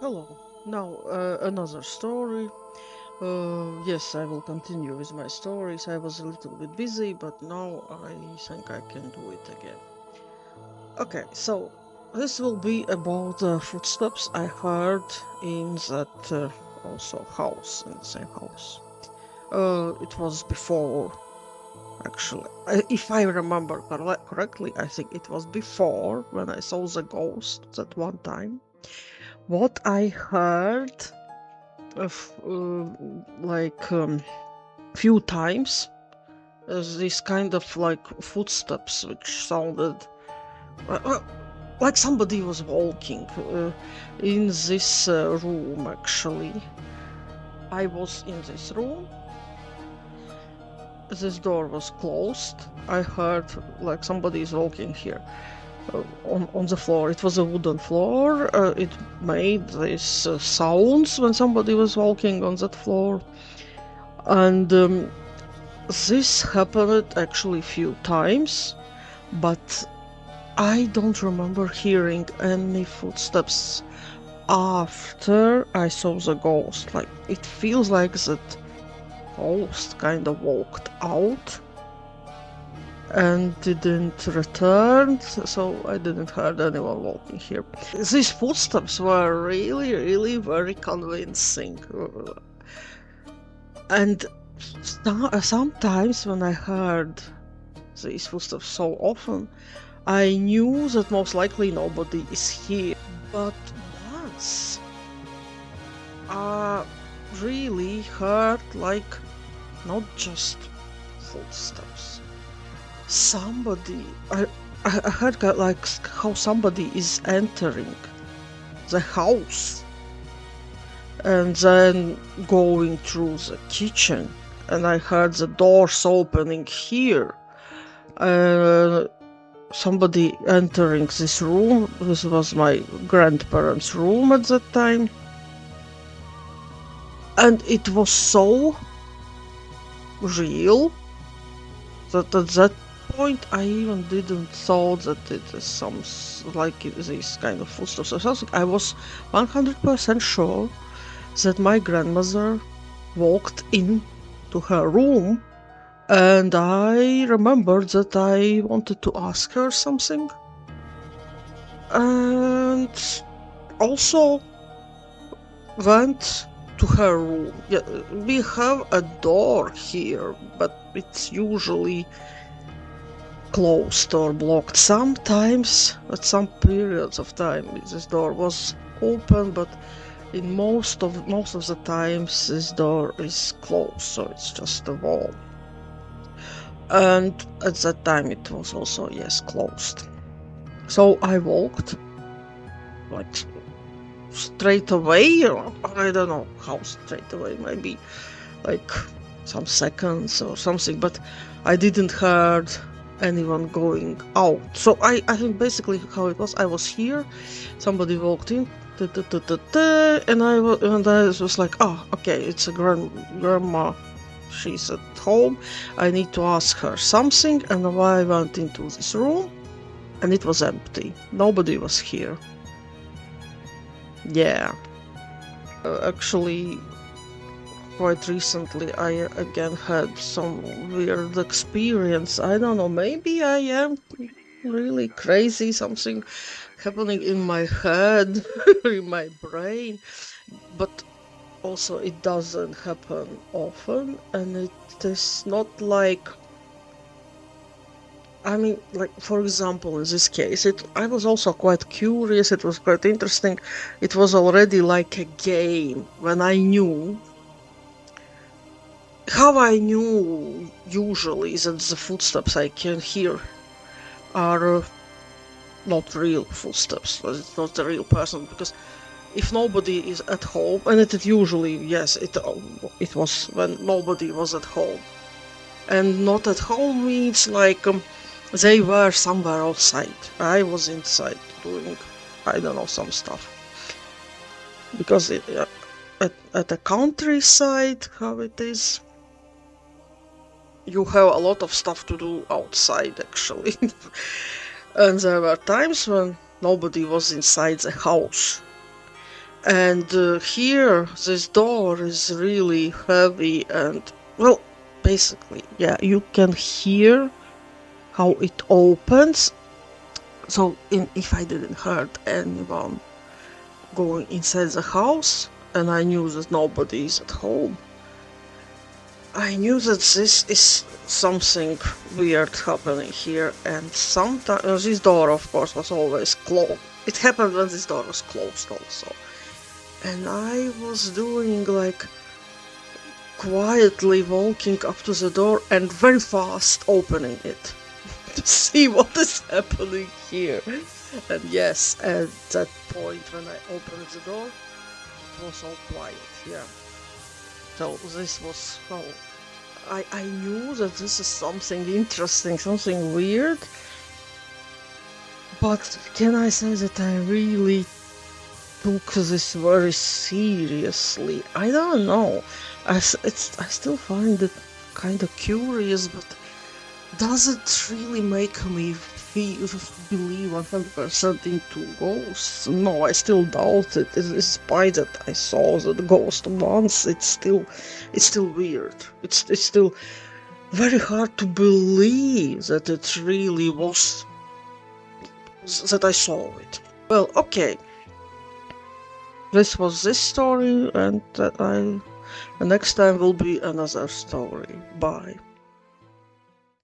Hello. Now, another story. Yes, I will continue with my stories. I was a little bit busy, but now I think I can do it again. Okay, so this will be about the footsteps I heard in that also house, in the same house. It was before, actually. If I remember correctly, I think it was before when I saw the ghost that one time. What I heard of few times this kind of like footsteps which sounded uh, uh, like somebody was walking in this room. Actually, I was in this room. This door was closed. I heard like somebody is walking here on the floor. It was a wooden floor. It made these sounds when somebody was walking on that floor. And this happened actually few times, but I don't remember hearing any footsteps after I saw the ghost. Like, it feels like that ghost kind of walked out and didn't return, so I didn't heard anyone walking here. These footsteps were really, really very convincing. And sometimes when I heard these footsteps so often, I knew that most likely nobody is here. But once I really heard like not just footsteps. Somebody I heard like how somebody is entering the house and then going through the kitchen, and I heard the doors opening here. Somebody entering this room. This was my grandparents' room at that time. And it was so real that at that point I even didn't thought that it is some like this kind of footsteps or something. I was 100% sure that my grandmother walked in to her room, and I remembered that I wanted to ask her something. And also went to her room. Yeah, we have a door here, but it's usually closed or blocked. Sometimes, at some periods of time, this door was open, but in most of the times, this door is closed, so it's just a wall. And at that time, it was also closed. So I walked like straight away, or I don't know how straight away, maybe like some seconds or something, but I didn't heard anyone going out. So I think basically how it was, I was here, somebody walked in, and I was like, oh, okay, it's a grandma, she's at home, I need to ask her something. And I went into this room and it was empty, nobody was here. Yeah. Actually, quite recently I again had some weird experience. I don't know, maybe I am really crazy, something happening in my head, in my brain, but also it doesn't happen often, and it is not like, I mean, like, for example, in this case, I was also quite curious, it was quite interesting. It was already like a game when I knew. How I knew usually that the footsteps I can hear are not real footsteps, that it's not a real person, because if nobody is at home, and it usually, yes, it was when nobody was at home. And not at home means like they were somewhere outside. I was inside doing, I don't know, some stuff. Because at the countryside, how it is, you have a lot of stuff to do outside, actually. And there were times when nobody was inside the house. And here, this door is really heavy and, well, basically, yeah, you can hear how it opens. So, if I didn't hurt anyone going inside the house, and I knew that nobody is at home, I knew that this is something weird happening here, and sometimes this door, of course, was always closed. It happened when this door was closed also. And I was doing like quietly walking up to the door and very fast opening it to see what is happening here. And yes, at that point when I opened the door, it was all quiet, yeah. So this was, well, I knew that this is something interesting, something weird, but can I say that I really took this very seriously? I don't know. I still find it kind of curious, but does it really make me believe 100% into ghosts? No, I still doubt it. Despite that I saw the ghost once, it's still weird. It's still very hard to believe that it really was, that I saw it. Well, okay. This was this story, and the next time will be another story. Bye.